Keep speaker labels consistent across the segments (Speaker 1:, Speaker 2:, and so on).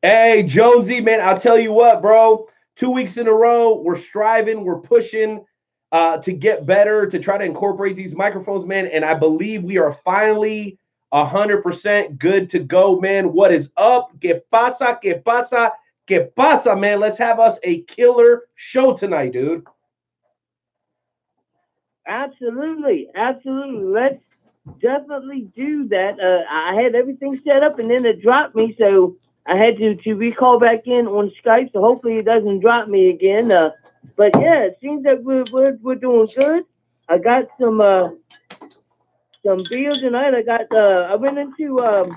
Speaker 1: Hey, Jonesy, man, I'll tell you what, bro. 2 weeks in a row, we're striving, we're pushing to get better, to try to incorporate these microphones, man. And I believe we are finally 100% good to go, man. What is up? Que pasa? Que pasa? Que pasa, man? Let's have us a killer show tonight, dude.
Speaker 2: Absolutely, absolutely. Let's definitely do that. I had everything set up and then it dropped me, so I had to recall back in on Skype. So hopefully it doesn't drop me again. But yeah, it seems that we're doing good. I got some beer tonight. I went into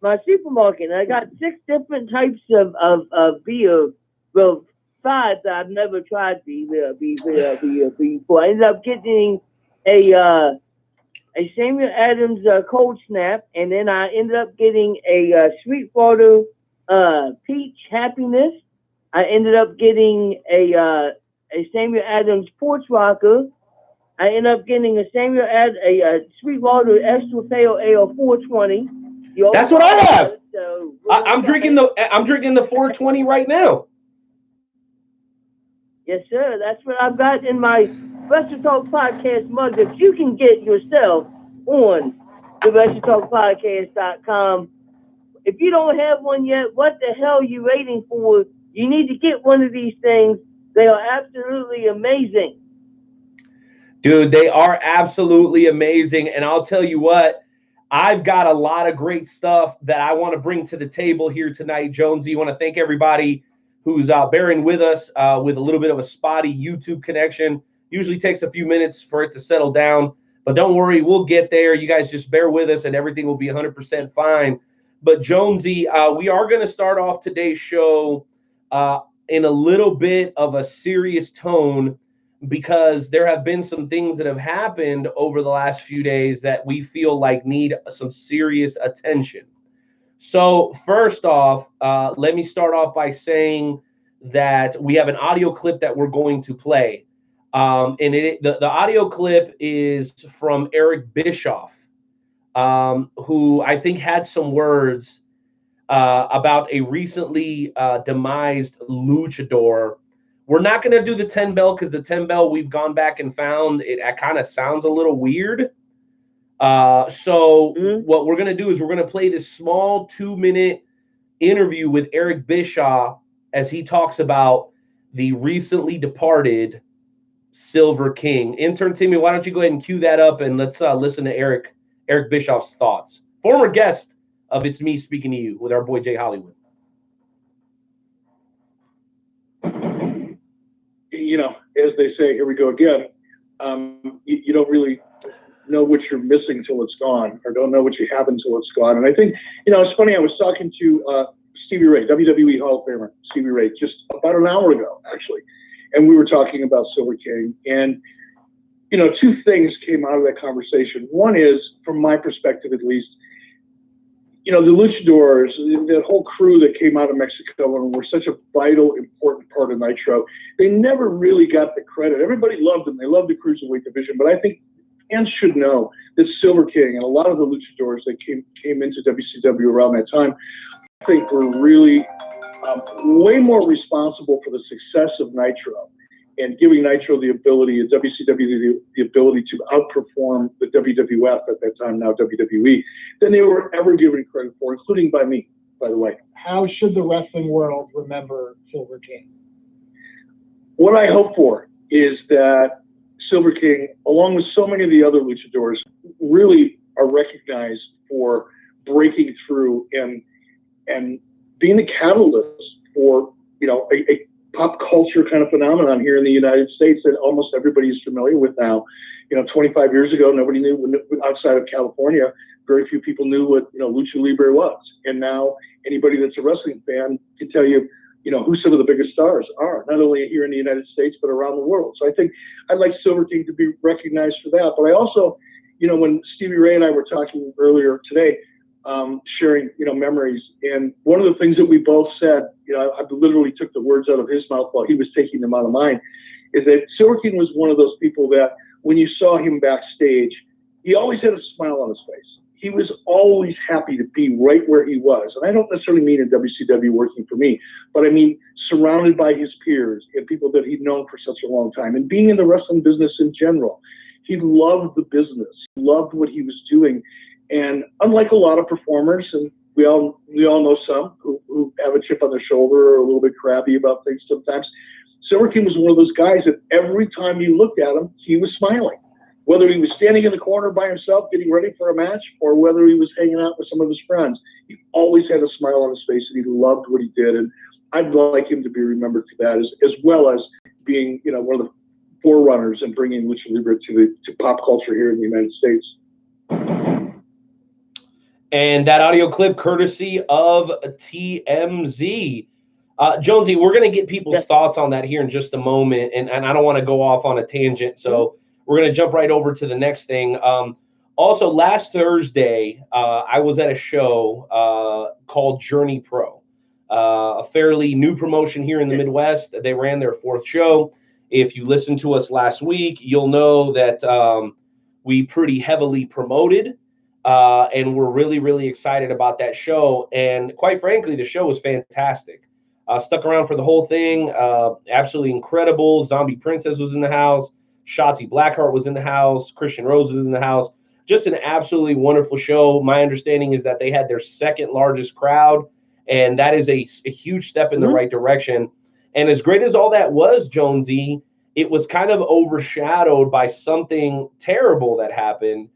Speaker 2: my supermarket and I got 6 different types of beer. Well, five that I've never tried before. I ended up getting a uh, a Samuel Adams cold snap, and then I ended up getting a Sweetwater peach happiness. I ended up getting a Samuel Adams porch rocker. I ended up getting a Sweetwater extra pale ale 420.
Speaker 1: That's what I have. So I'm drinking the 420 right now.
Speaker 2: Yes, sir. That's what I've got in my Wrestle Talk Podcast mug that you can get yourself on the WrestleTalkPodcast.com. If you don't have one yet, what the hell are you waiting for? You need to get one of these things. They are absolutely amazing.
Speaker 1: Dude, they are absolutely amazing. And I'll tell you what, I've got a lot of great stuff that I want to bring to the table here tonight, Jonesy. I want to thank everybody who's bearing with us with a little bit of a spotty YouTube connection. Usually takes a few minutes for it to settle down, but don't worry, we'll get there. You guys just bear with us and everything will be 100% fine. But Jonesy, we are going to start off today's show in a little bit of a serious tone because there have been some things that have happened over the last few days that we feel like need some serious attention. So first off, let me start off by saying that we have an audio clip that we're going to play. The audio clip is from Eric Bischoff, who I think had some words about a recently demised luchador. We're not going to do the 10 bell because the 10 bell we've gone back and found it kind of sounds a little weird. What we're going to do is we're going to play this small 2-minute interview with Eric Bischoff as he talks about the recently departed Silver King. Intern Timmy, why don't you go ahead and cue that up and let's listen to Eric Bischoff's thoughts. Former guest of It's Me Speaking to You with our boy Jay Hollywood.
Speaker 3: You know, as they say, here we go again. You don't really know what you're missing till it's gone, or don't know what you have until it's gone. And I think, it's funny. I was talking to Stevie Ray, WWE Hall of Famer Stevie Ray, just about an hour ago, actually, and we were talking about Silver King. And two things came out of that conversation. One is, from my perspective at least, the luchadors, that whole crew that came out of Mexico and were such a vital, important part of Nitro, they never really got the credit. Everybody loved them. They loved the Cruiserweight division. But I think fans should know that Silver King and a lot of the luchadors that came into WCW around that time, I think were really way more responsible for the success of Nitro and giving Nitro the ability, and WCW the ability to outperform the WWF at that time, now WWE, than they were ever given credit for, including by me, by the way.
Speaker 4: How should the wrestling world remember Silver King?
Speaker 3: What I hope for is that Silver King, along with so many of the other luchadors, really are recognized for breaking through and being the catalyst for, a pop culture kind of phenomenon here in the United States that almost everybody is familiar with now. 25 years ago, nobody knew, outside of California, very few people knew what, Lucha Libre was. And now anybody that's a wrestling fan can tell you, who some of the biggest stars are, not only here in the United States, but around the world. So I think I'd like Silver King to be recognized for that. But I also, when Stevie Ray and I were talking earlier today, sharing, memories. And one of the things that we both said, I literally took the words out of his mouth while he was taking them out of mine, is that Silver King was one of those people that when you saw him backstage, he always had a smile on his face. he was always happy to be right where he was. And I don't necessarily mean in WCW working for me, but I mean surrounded by his peers and people that he'd known for such a long time. And being in the wrestling business in general, he loved the business. He loved what he was doing. And unlike a lot of performers, and we all know some who have a chip on their shoulder or a little bit crabby about things sometimes, Silver King was one of those guys that every time you looked at him, he was smiling. Whether he was standing in the corner by himself getting ready for a match or whether he was hanging out with some of his friends, he always had a smile on his face and he loved what he did. And I'd like him to be remembered for that, as well as being, one of the forerunners and bringing lucha libre to pop culture here in the United States.
Speaker 1: And that audio clip courtesy of TMZ. Jonesy, we're going to get people's thoughts on that here in just a moment, and I don't want to go off on a tangent, so we're going to jump right over to the next thing. Also, last Thursday, I was at a show called Journey Pro, a fairly new promotion here in the Midwest. They ran their 4th show. If you listened to us last week, you'll know that we pretty heavily promoted, and we're really, really excited about that show. And quite frankly, the show was fantastic. Stuck around for the whole thing. Absolutely incredible. Zombie Princess was in the house. Shotzi Blackheart was in the house. Christian Rose was in the house. Just an absolutely wonderful show. My understanding is that they had their 2nd largest crowd, and that is a huge step in the right direction. And as great as all that was, Jonesy, it was kind of overshadowed by something terrible that happened.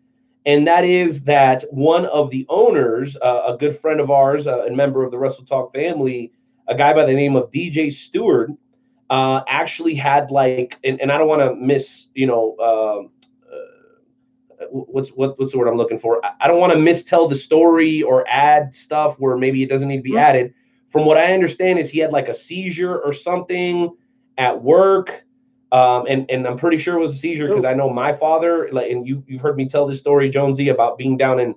Speaker 1: And that is that one of the owners, a good friend of ours, a member of the Wrestle Talk family, a guy by the name of DJ Stewart, actually had and I don't want to miss, what's the word I'm looking for? I don't want to mistell the story or add stuff where maybe it doesn't need to be added. From what I understand is he had a seizure or something at work. And I'm pretty sure it was a seizure because I know my father, and you've heard me tell this story, Jonesy, about being down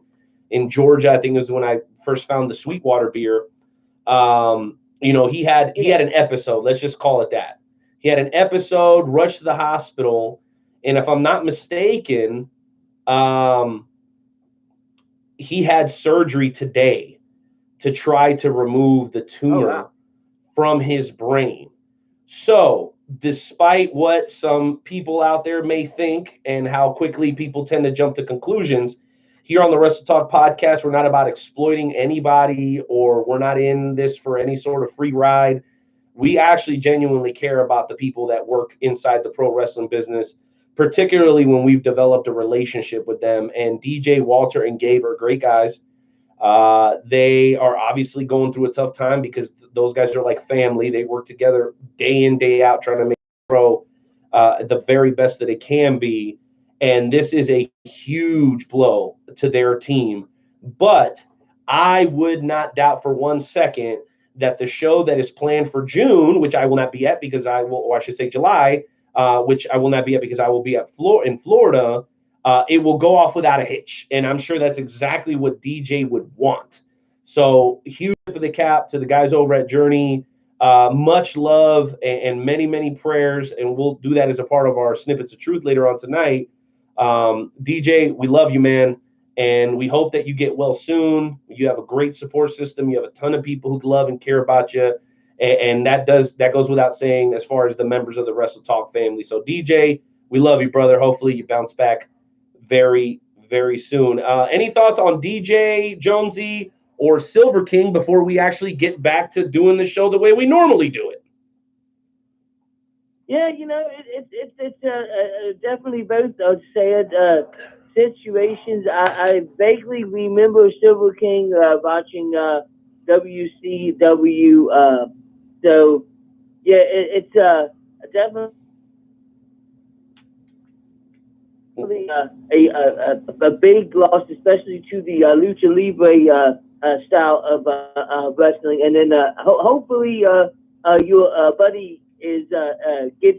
Speaker 1: in Georgia. I think it was when I first found the Sweetwater beer. He had an episode. Let's just call it that. He had an episode, rushed to the hospital, and if I'm not mistaken, he had surgery today to try to remove the tumor from his brain. So, despite what some people out there may think and how quickly people tend to jump to conclusions, here on the Wrestle Talk podcast, we're not about exploiting anybody, or we're not in this for any sort of free ride. We actually genuinely care about the people that work inside the pro wrestling business, particularly when we've developed a relationship with them. And DJ, Walter, and Gabe are great guys. They are obviously going through a tough time because those guys are like family. They work together day in, day out, trying to make pro the very best that it can be. And this is a huge blow to their team. But I would not doubt for 1 second that the show that is planned for June, which I will not be at because July, which I will not be at because I will be in Florida, it will go off without a hitch. And I'm sure that's exactly what DJ would want. So huge tip of the cap to the guys over at Journey. Much love and many, many prayers. And we'll do that as a part of our Snippets of Truth later on tonight. DJ, we love you, man. And we hope that you get well soon. You have a great support system. You have a ton of people who love and care about you. And that goes without saying as far as the members of the Wrestle Talk family. So DJ, we love you, brother. Hopefully you bounce back very, very soon. Any thoughts on DJ, Jonesy, or Silver King before we actually get back to doing the show the way we normally do it?
Speaker 2: Yeah, it's definitely both sad situations. I vaguely remember Silver King watching WCW. So yeah, it's definitely a big loss, especially to the lucha libre style of wrestling. And then hopefully your buddy gets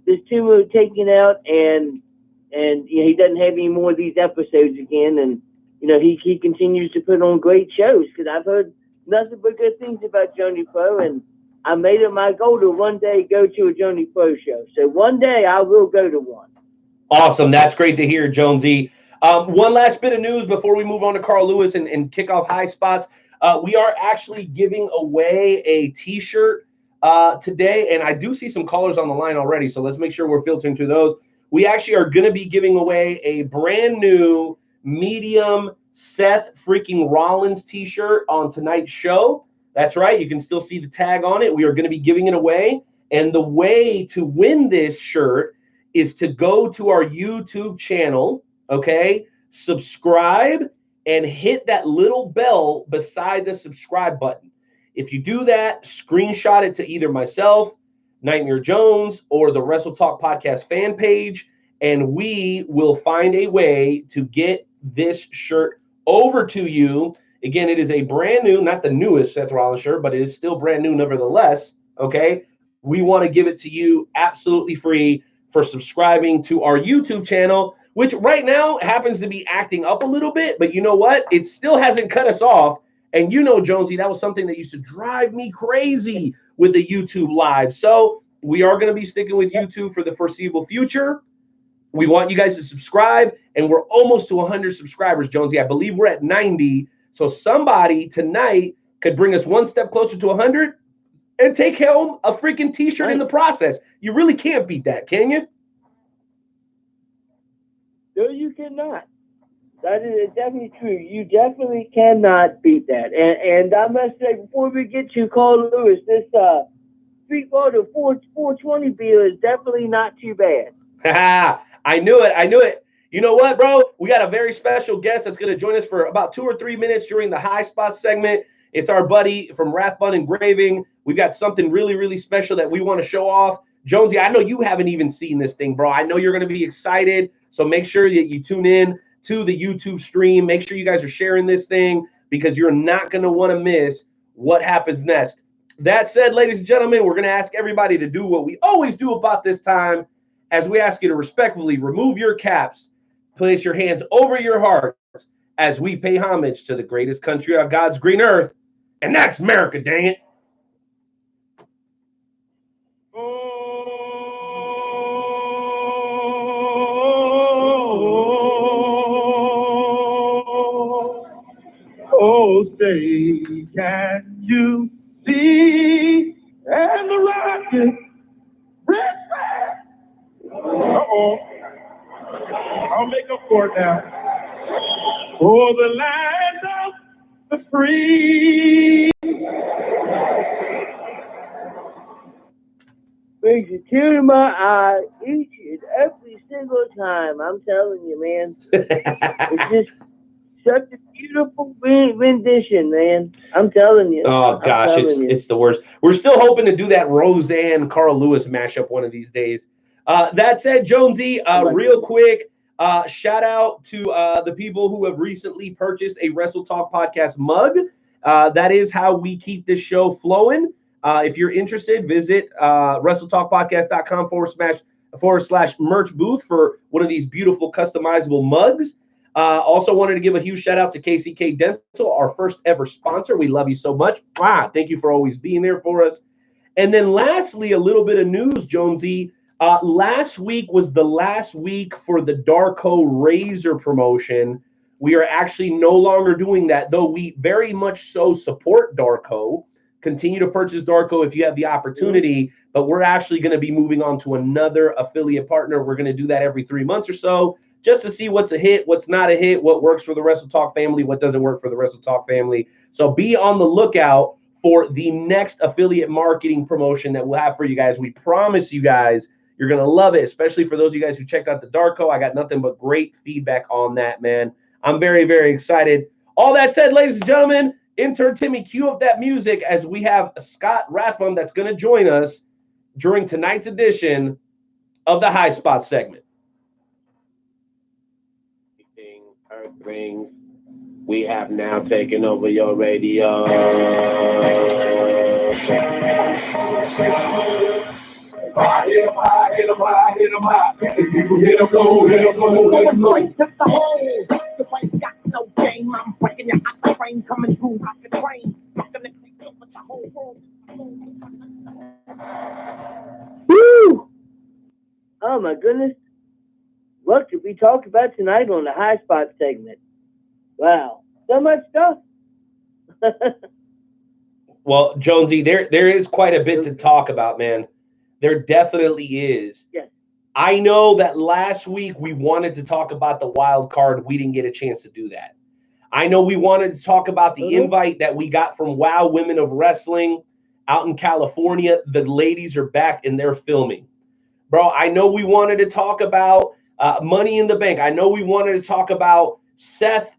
Speaker 2: this tumor taken out, and he doesn't have any more of these episodes again, and he continues to put on great shows, because I've heard nothing but good things about Johnny Pro, and I made it my goal to one day go to a Johnny Pro show. So one day I will go to one.
Speaker 1: Awesome. That's great to hear, Jonesy. One last bit of news before we move on to Carl Lewis and kick off high spots. We are actually giving away a T-shirt today, and I do see some callers on the line already, so let's make sure we're filtering through those. We actually are going to be giving away a brand new medium Seth freaking Rollins T-shirt on tonight's show. That's right. You can still see the tag on it. We are going to be giving it away. And the way to win this shirt is to go to our YouTube channel, okay, subscribe, and hit that little bell beside the subscribe button. If you do that, screenshot it to either myself, Nightmare Jones, or the Wrestle Talk Podcast fan page, and we will find a way to get this shirt over to you. Again, it is a brand new, not the newest Seth Rollins shirt, but it is still brand new nevertheless, okay? We want to give it to you absolutely free for subscribing to our YouTube channel, which right now happens to be acting up a little bit, but you know what? It still hasn't cut us off. And you know, Jonesy, that was something that used to drive me crazy with the YouTube live. So we are going to be sticking with YouTube for the foreseeable future. We want you guys to subscribe, and we're almost to 100 subscribers, Jonesy. I believe we're at 90. So somebody tonight could bring us one step closer to 100 and take home a freaking T-shirt in the process. You really can't beat that, can you?
Speaker 2: No, you cannot. That is definitely true. You definitely cannot beat that. And I must say, before we get to Carl Lewis, this 420 beer is definitely not too bad.
Speaker 1: I knew it. I knew it. You know what, bro? We got a very special guest that's going to join us for about 2 or 3 minutes during the high spots segment. It's our buddy from Rathbun Engraving. We've got something really, really special that we want to show off. Jonesy, I know you haven't even seen this thing, bro. I know you're going to be excited. So make sure that you tune in to the YouTube stream. Make sure you guys are sharing this thing because you're not going to want to miss what happens next. That said, ladies and gentlemen, we're going to ask everybody to do what we always do about this time, as we ask you to respectfully remove your caps, place your hands over your hearts as we pay homage to the greatest country on God's green earth, and that's America, dang it.
Speaker 5: Oh, say, can you see? And the rocket, red flag. Uh-oh. I'll make up for it now. For the land of the free.
Speaker 2: Brings a tear to my eye each and every single time. I'm telling you, man. It's just such a beautiful rendition, man. I'm telling you.
Speaker 1: Oh, gosh, it's the worst. We're still hoping to do that Roseanne Carl Lewis mashup one of these days. That said, Jonesy, real quick, shout out to the people who have recently purchased a Wrestle Talk Podcast mug. That is how we keep this show flowing. If you're interested, visit WrestleTalkPodcast.com/merch booth for one of these beautiful customizable mugs. Also wanted to give a huge shout out to KCK Dental, our first ever sponsor. We love you so much. Thank you for always being there for us. And then lastly, a little bit of news, Jonesy. Last week was the last week for the Darko Razor promotion. We are actually no longer doing that, though we very much so support Darko. Continue to purchase Darko if you have the opportunity, but we're actually going to be moving on to another affiliate partner. We're going to do that every 3 months or so, just to see what's a hit, what's not a hit, what works for the Wrestle Talk family, what doesn't work for the Wrestle Talk family. So be on the lookout for the next affiliate marketing promotion that we'll have for you guys. We promise you guys, you're going to love it, especially for those of you guys who checked out the Darko. I got nothing but great feedback on that, man. I'm very, very excited. All that said, ladies and gentlemen, intern Timmy, cue up that music as we have Scott Rathbun that's going to join us during tonight's edition of the High Spot segment.
Speaker 6: Earth rings, we have now taken over your radio.
Speaker 5: Hit 'em high, hit 'em high, hit 'em high. Hit 'em low, hit 'em low, hit 'em low.
Speaker 7: The whole, the fight got no game. I'm breaking your hot frame, coming through like a train. Rocking the click with the whole world.
Speaker 2: Woo! Oh my goodness. what could we talk about tonight on the High Spot segment? Wow, so much stuff.
Speaker 1: Well, Jonesy, there is quite a bit to talk about, man. There definitely is.
Speaker 2: Yes.
Speaker 1: I know that last week we wanted to talk about the wild card. We didn't get a chance to do that. I know we wanted to talk about the invite that we got from Wow Women of Wrestling out in California. The ladies are back and they're filming. Bro, I know we wanted to talk about Money in the Bank. I know we wanted to talk about Seth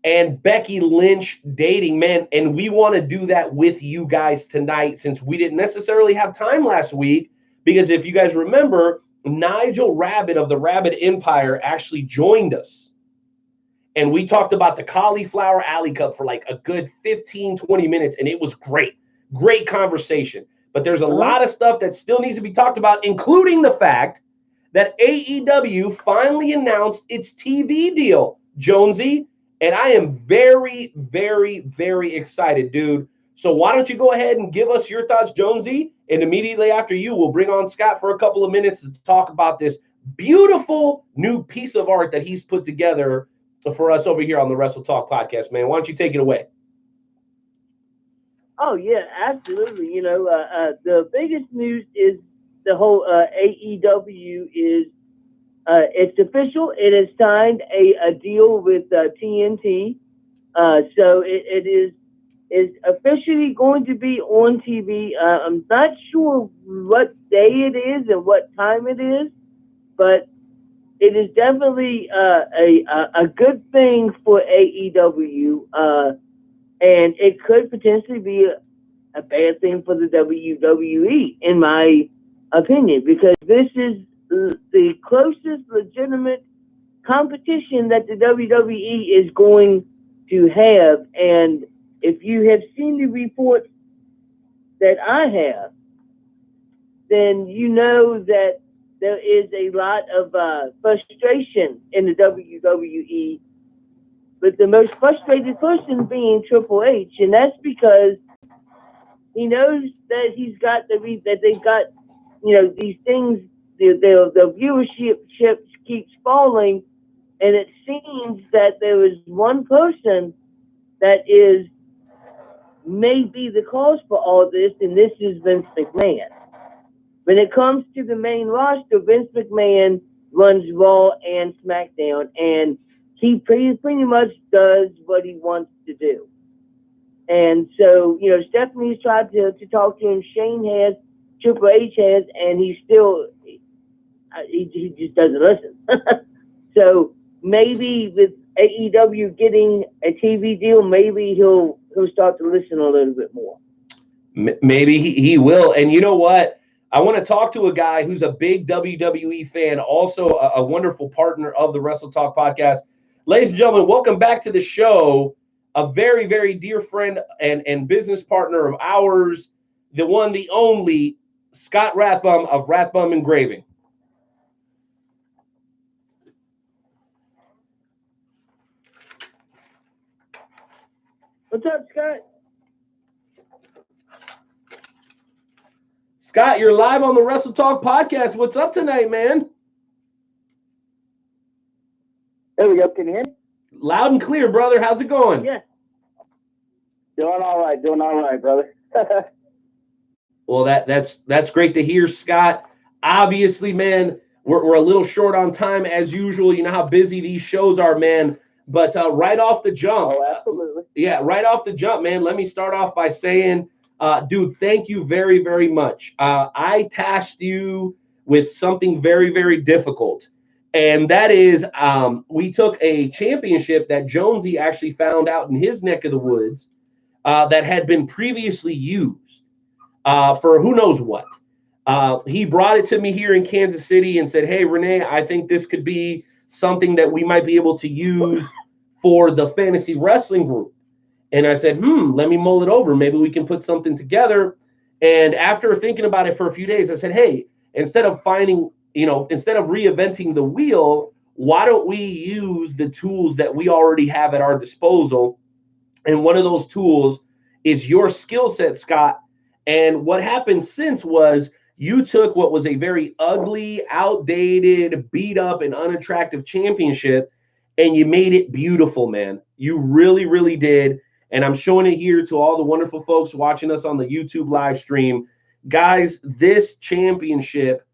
Speaker 1: and Becky Lynch dating, man. And we want to do that with you guys tonight since we didn't necessarily have time last week. Because if you guys remember, Nigel Rabbit of the Rabbit Empire actually joined us. And we talked about the Cauliflower Alley Cup for like a good 15, 20 minutes. And it was great. Great conversation. But there's a lot of stuff that still needs to be talked about, including the fact that AEW finally announced its TV deal, Jonesy. And I am very, very, very excited, dude. So why don't you go ahead and give us your thoughts, Jonesy? And immediately after you, we'll bring on Scott for a couple of minutes to talk about this beautiful new piece of art that he's put together for us over here on the Wrestle Talk podcast, man. Why don't you take it away?
Speaker 2: Oh, yeah, absolutely. You know, the biggest news is the whole AEW is it's official. It has signed a deal with TNT. So it's officially going to be on TV. I'm not sure what day it is and what time it is, but it is definitely a good thing for AEW. And it could potentially be a bad thing for the WWE, in my opinion, because this is the closest legitimate competition that the WWE is going to have. And if you have seen the reports that I have, then you know that there is a lot of frustration in the WWE, but the most frustrated person being Triple H, and that's because he knows that he's got that they've got, you know, these things. The viewership keeps falling, and it seems that there is one person that is maybe the cause for all this, and this is Vince McMahon. When it comes to the main roster, Vince McMahon runs Raw and SmackDown, and he pretty much does what he wants to do. And so, you know, Stephanie's tried to talk to him. Shane has, Triple H has, and he still, he just doesn't listen. So maybe with AEW getting a TV deal, maybe he'll start to listen a little bit more.
Speaker 1: Maybe he will. And you know what? I want to talk to a guy who's a big WWE fan, also a wonderful partner of the Wrestle Talk podcast. Ladies and gentlemen, welcome back to the show. A very, very dear friend and business partner of ours, the one, the only, Scott Rathbum of Rathbum Engraving.
Speaker 2: What's up, Scott?
Speaker 1: Scott, you're live on the Wrestle Talk podcast. What's up tonight, man?
Speaker 8: There we go. Can you hear me?
Speaker 1: Loud and clear, brother. How's it going?
Speaker 2: Yeah.
Speaker 8: Doing all right, brother.
Speaker 1: Well, that's great to hear, Scott. Obviously, man, we're a little short on time as usual. You know how busy these shows are, man. But right off the jump.
Speaker 8: Oh, absolutely.
Speaker 1: Yeah, right off the jump, man. Let me start off by saying, dude, thank you very, very much. I tasked you with something very, very difficult. And that is, we took a championship that Jonesy actually found out in his neck of the woods that had been previously used for who knows what. He brought it to me here in Kansas City and said, hey, Renee, I think this could be something that we might be able to use for the fantasy wrestling group. And I said, let me mull it over. Maybe we can put something together. And after thinking about it for a few days, I said, hey, instead of reinventing the wheel, why don't we use the tools that we already have at our disposal? And one of those tools is your skill set, Scott. And what happened since was You took what was a very ugly, outdated, beat up, and unattractive championship, and you made it beautiful, man. You really, really did. And I'm showing it here to all the wonderful folks watching us on the YouTube live stream. Guys, this championship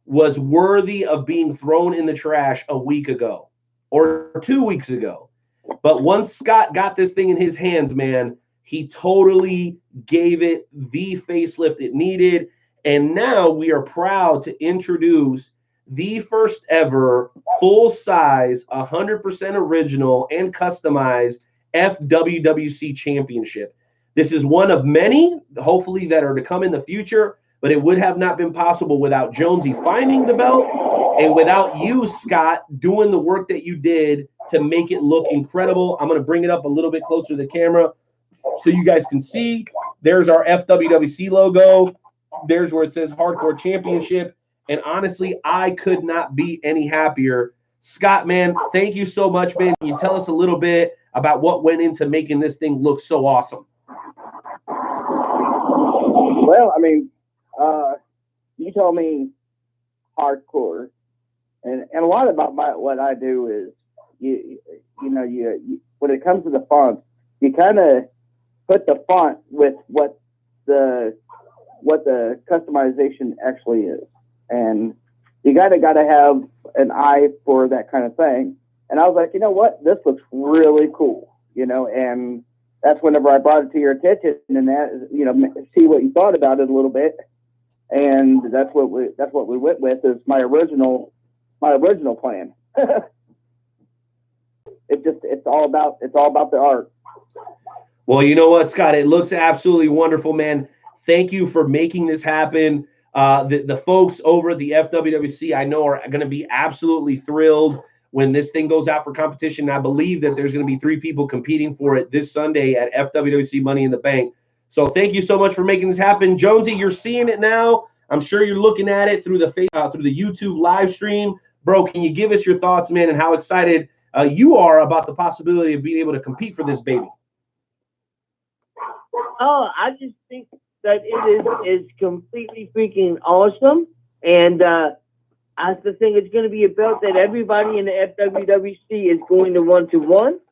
Speaker 1: was worthy of being thrown in the trash a week ago or 2 weeks ago. But once Scott got this thing in his hands, man, he totally gave it the facelift it needed. And now we are proud to introduce the first ever full-size, 100% original and customized FWWC championship. This is one of many, hopefully, that are to come in the future, but it would have not been possible without Jonesy finding the belt and without you, Scott, doing the work that you did to make it look incredible. I'm going to bring it up a little bit closer to the camera so you guys can see. There's our FWWC logo. There's where it says Hardcore Championship. And honestly, I could not be any happier. Scott, man, thank you so much, man. Can you tell us a little bit about what went into making this thing look so awesome?
Speaker 8: Well, I mean, you told me hardcore, and a lot about what I do is you when it comes to the font, you kind of put the font with what the customization actually is, and you gotta have an eye for that kind of thing. And I was like, you know what, this looks really cool, and that's whenever I brought it to your attention, and that, see what you thought about it a little bit. And that's what we went with is my original plan. It's all about the art.
Speaker 1: Well, you know what, Scott? It looks absolutely wonderful, man. Thank you for making this happen. The folks over at the FWWC, I know, are going to be absolutely thrilled when this thing goes out for competition. I believe that there's going to be 3 people competing for it this Sunday at FWWC Money in the Bank. So thank you so much for making this happen. Jonesy, you're seeing it now. I'm sure you're looking at it through the YouTube live stream. Bro, can you give us your thoughts, man, and how excited you are about the possibility of being able to compete for this baby?
Speaker 2: Oh, I just think that it is completely freaking awesome. And I just think it's going to be a belt that everybody in the FWWC is going to want to want.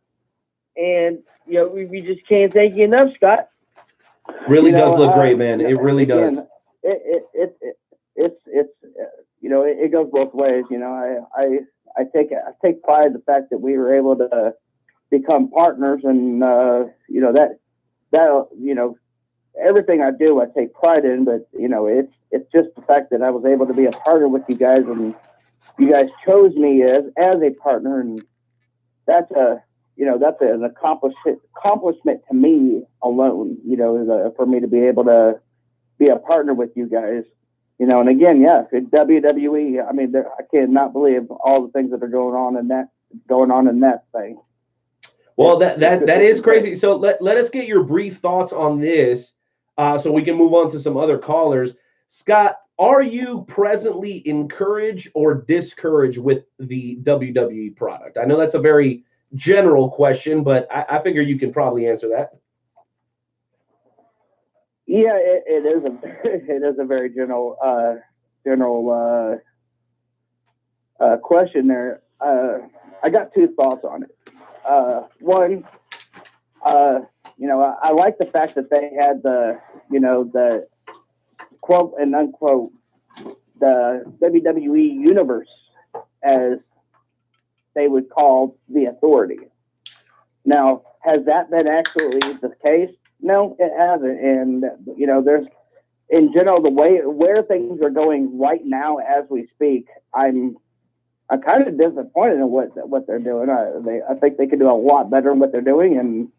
Speaker 2: And, we just can't thank you enough, Scott.
Speaker 1: Really does look great, man. It really does.
Speaker 8: It goes both ways. I take pride in the fact that we were able to become partners, and everything I do, I take pride in. But it's just the fact that I was able to be a partner with you guys, and you guys chose me as a partner, and that's an accomplishment to me alone, for me to be able to be a partner with you guys, and again, WWE, I mean, I cannot believe all the things that are going on in that thing.
Speaker 1: Well, that is crazy. So let us get your brief thoughts on this, so we can move on to some other callers. Scott, are you presently encouraged or discouraged with the WWE product? I know that's a very general question, but I figure you can probably answer that.
Speaker 8: Yeah, it is a very general question there. I got 2 thoughts on it. One, I like the fact that they had the quote and unquote the WWE universe, as they would call the authority. Now, has that been actually the case? No, it hasn't. And there's, in general, the way where things are going right now as we speak, I'm kind of disappointed in what they're doing. I think they could do a lot better in what they're doing, and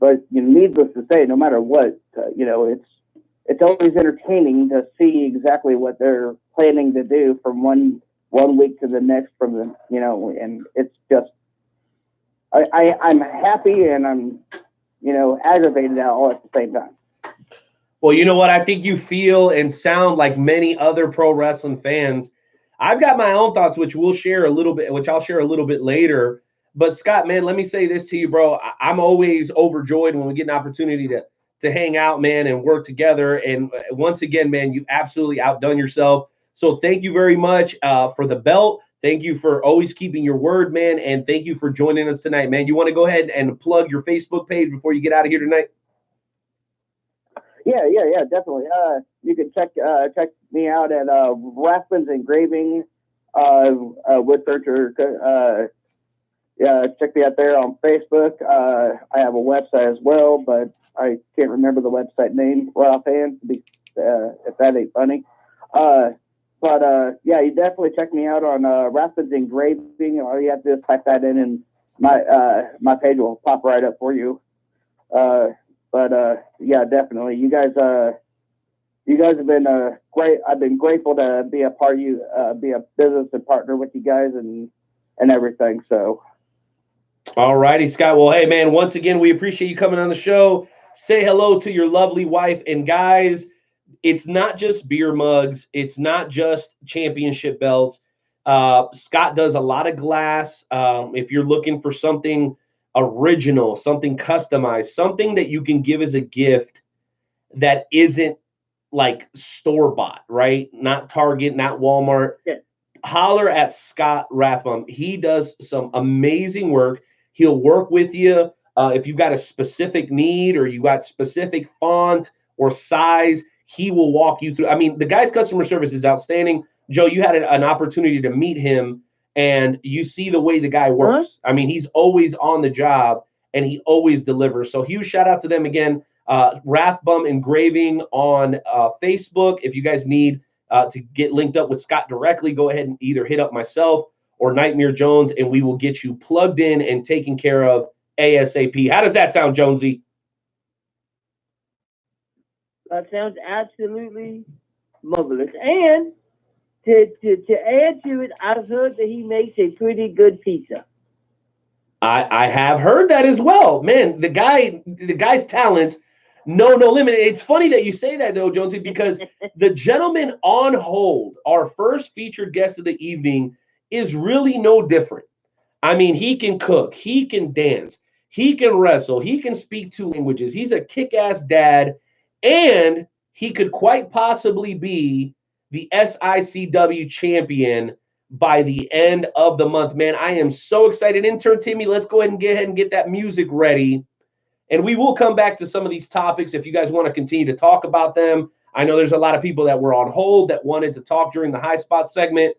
Speaker 8: but needless to say, no matter what, it's always entertaining to see exactly what they're planning to do from one week to the next and it's just, I'm happy and I'm, aggravated all at the same time.
Speaker 1: Well, you know what? I think you feel and sound like many other pro wrestling fans. I've got my own thoughts, which I'll share a little bit later. But Scott, man, let me say this to you, bro. I'm always overjoyed when we get an opportunity to hang out, man, and work together. And once again, man, you absolutely outdone yourself. So thank you very much for the belt. Thank you for always keeping your word, man. And thank you for joining us tonight, man. You want to go ahead and plug your Facebook page before you get out of here tonight?
Speaker 8: Yeah, definitely. You can check me out at Rathman's Engraving Woodfurniture. Yeah, check me out there on Facebook. I have a website as well, but I can't remember the website name offhand, if that ain't funny. But yeah, you definitely check me out on Rathman's Engraving. All you have to do is type that in, and my page will pop right up for you. But yeah, definitely, you guys have been great. I've been grateful to be a part of you, be a business and partner with you guys and everything. So.
Speaker 1: All righty, Scott. Well, hey, man, once again, we appreciate you coming on the show. Say hello to your lovely wife. And guys, it's not just beer mugs. It's not just championship belts. Scott does a lot of glass. If you're looking for something original, something customized, something that you can give as a gift that isn't like store-bought, right? Not Target, not Walmart.
Speaker 2: Yeah.
Speaker 1: Holler at Scott Rathbun. He does some amazing work. He'll work with you if you've got a specific need or you got specific font or size. He will walk you through. I mean, the guy's customer service is outstanding. Joe, you had an opportunity to meet him, and you see the way the guy works. I mean, he's always on the job, and he always delivers. So huge shout out to them again. Rathbum Engraving on Facebook. If you guys need to get linked up with Scott directly, go ahead and either hit up myself or Nightmare Jones, and we will get you plugged in and taken care of ASAP. How does that sound, Jonesy?
Speaker 2: That sounds absolutely marvelous. And to add to it, I've heard that he makes a pretty good pizza.
Speaker 1: I have heard that as well. Man, the guy's talents, no limit. It's funny that you say that, though, Jonesy, because the gentleman on hold, our first featured guest of the evening, is really no different. I mean, he can cook, he can dance, he can wrestle, he can speak 2 languages. He's a kick-ass dad, and he could quite possibly be the SICW champion by the end of the month. Man, I am so excited. Intern Timmy, let's go ahead and get that music ready. And we will come back to some of these topics if you guys want to continue to talk about them. I know there's a lot of people that were on hold that wanted to talk during the high spot segment.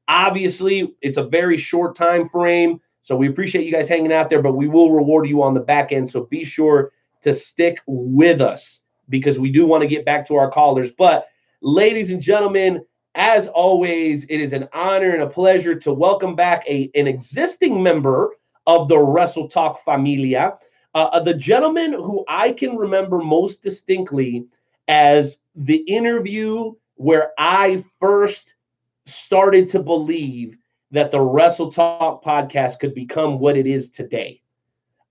Speaker 1: Obviously, it's a very short time frame, so we appreciate you guys hanging out there, but we will reward you on the back end, so be sure to stick with us because we do want to get back to our callers. But ladies and gentlemen, as always, it is an honor and a pleasure to welcome back an existing member of the Wrestle Talk Familia, the gentleman who I can remember most distinctly as the interview where I first started to believe that the Wrestle Talk podcast could become what it is today.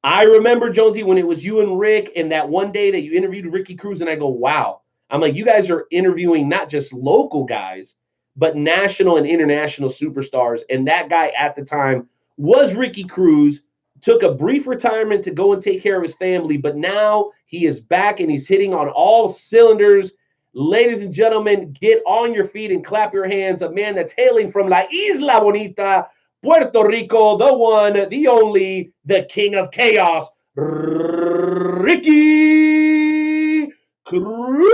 Speaker 1: I remember, Jonesy, when it was you and Rick, and that one day that you interviewed Ricky Cruz, and I go, wow. I'm like, you guys are interviewing not just local guys, but national and international superstars. And that guy at the time was Ricky Cruz, took a brief retirement to go and take care of his family, but now he is back and he's hitting on all cylinders. Ladies and gentlemen, get on your feet and clap your hands. A man that's hailing from La Isla Bonita, Puerto Rico, the one, the only, the king of chaos, Ricky Cruz.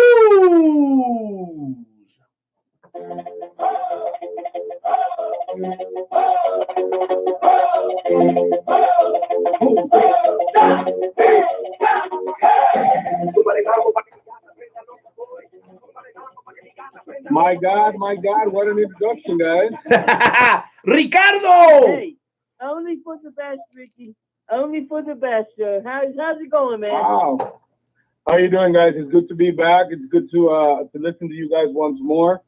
Speaker 5: My God, what an introduction, guys.
Speaker 1: Ricardo!
Speaker 2: Hey, only for the best, Ricky. Only for the best, sir. How's it going, man?
Speaker 5: Wow. How you doing, guys? It's good to be back. It's good to listen to you guys once more.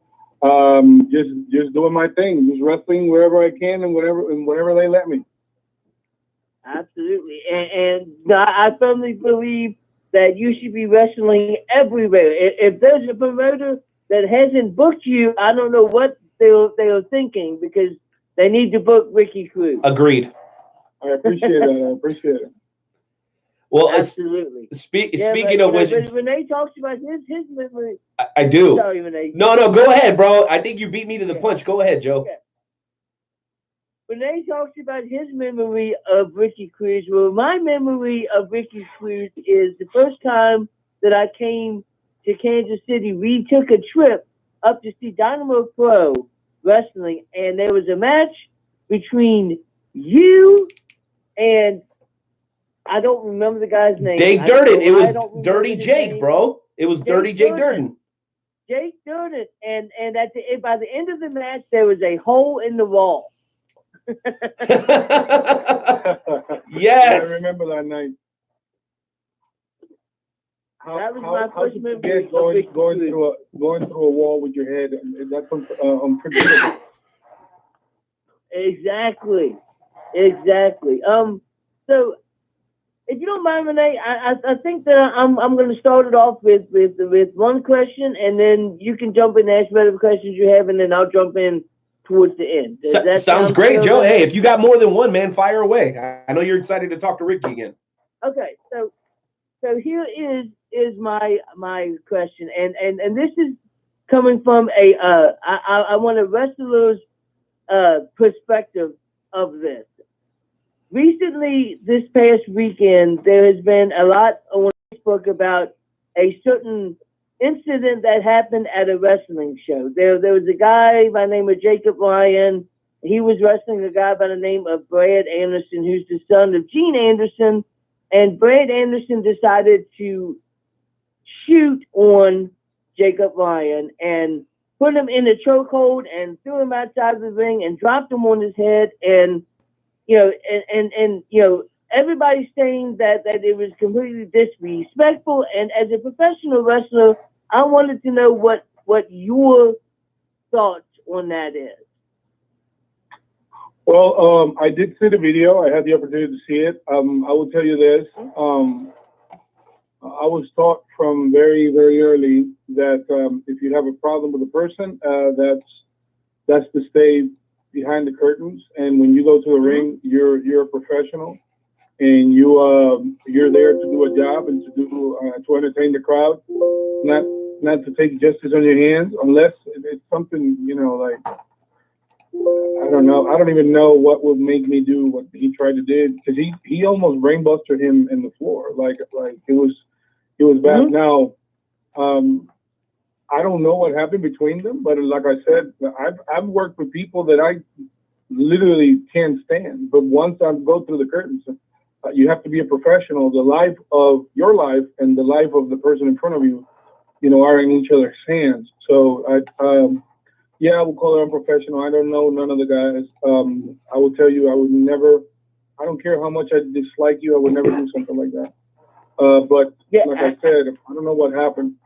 Speaker 5: Just doing my thing, just wrestling wherever I can and whatever they let me.
Speaker 2: Absolutely. And I firmly believe that you should be wrestling everywhere. If there's a promoter that hasn't booked you, I don't know what they are thinking, because they need to book Ricky Cruz.
Speaker 1: Agreed.
Speaker 5: I appreciate it.
Speaker 1: Well,
Speaker 2: absolutely.
Speaker 1: Speaking of which,
Speaker 2: Renee talks about his memory.
Speaker 1: I do.
Speaker 2: Sorry, Renee.
Speaker 1: No, go ahead, bro. I think you beat me to the punch. Go ahead, Joe.
Speaker 2: Yeah. Renee talks about his memory of Ricky Cruz. Well, my memory of Ricky Cruz is the first time that I came to Kansas City. We took a trip up to see Dynamo Pro Wrestling, and there was a match between you and I don't remember the guy's name.
Speaker 1: Jake Durden. It was Dirty Jake, bro. It was Dirty Jake Durden.
Speaker 2: Jake Durden, and by the end of the match, there was a hole in the wall.
Speaker 1: Yes,
Speaker 5: I remember that night.
Speaker 2: That was my first memory.
Speaker 5: Going through a wall with your head. That's unpredictable.
Speaker 2: Exactly. So, if you don't mind, Renee, I think that I'm going to start it off with one question, and then you can jump in and ask whatever questions you have, and then I'll jump in towards the end. That
Speaker 1: sounds great, Joe. Hey, if you got more than one, man, fire away. I know you're excited to talk to Ricky again.
Speaker 2: Okay, so here is my question, and this is coming from I want a wrestler's perspective of this. Recently, this past weekend, there has been a lot on Facebook about a certain incident that happened at a wrestling show. There was a guy by the name of Jacob Ryan. He was wrestling a guy by the name of Brad Anderson, who's the son of Gene Anderson. And Brad Anderson decided to shoot on Jacob Ryan and put him in a chokehold and threw him outside of the ring and dropped him on his head. And everybody's saying that it was completely disrespectful. And as a professional wrestler, I wanted to know what your thoughts on that is.
Speaker 5: Well, I did see the video. I had the opportunity to see it. I will tell you this. I was taught from very, very early that if you have a problem with a person, that's to stay behind the curtains. And when you go to the ring, you're a professional, and you're there to do a job and to entertain the crowd, not to take justice on your hands, unless it's something, like, I don't know. I don't even know what would make me do what he tried to do, because he almost brainbusted him in the floor. Like it was bad.
Speaker 2: Mm-hmm.
Speaker 5: Now, I don't know what happened between them, but like I said, I've worked with people that I literally can't stand. But once I go through the curtains, you have to be a professional. The life of your life and the life of the person in front of you, are in each other's hands. So yeah, I would call it unprofessional. I don't know none of the guys. I will tell you, I would never, I don't care how much I dislike you, I would never do something like that. But yeah, like I said, I don't know what happened.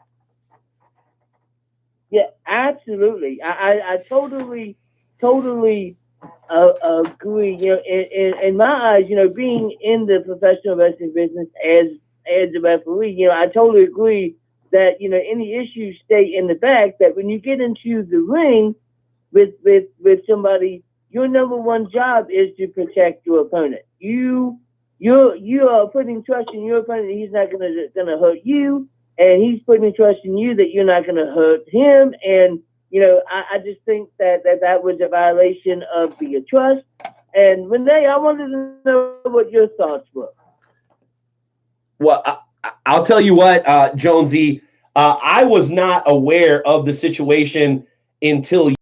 Speaker 2: Yeah, absolutely. I totally agree. In my eyes, being in the professional wrestling business as a referee, I totally agree that any issues stay in the back. That when you get into the ring with somebody, your number one job is to protect your opponent. You are putting trust in your opponent that he's not gonna hurt you, and he's putting trust in you that you're not gonna hurt him. And I just think that was a violation of the trust. And Renee, I wanted to know what your thoughts were.
Speaker 1: Well, I'll tell you what, Jonesy, I was not aware of the situation until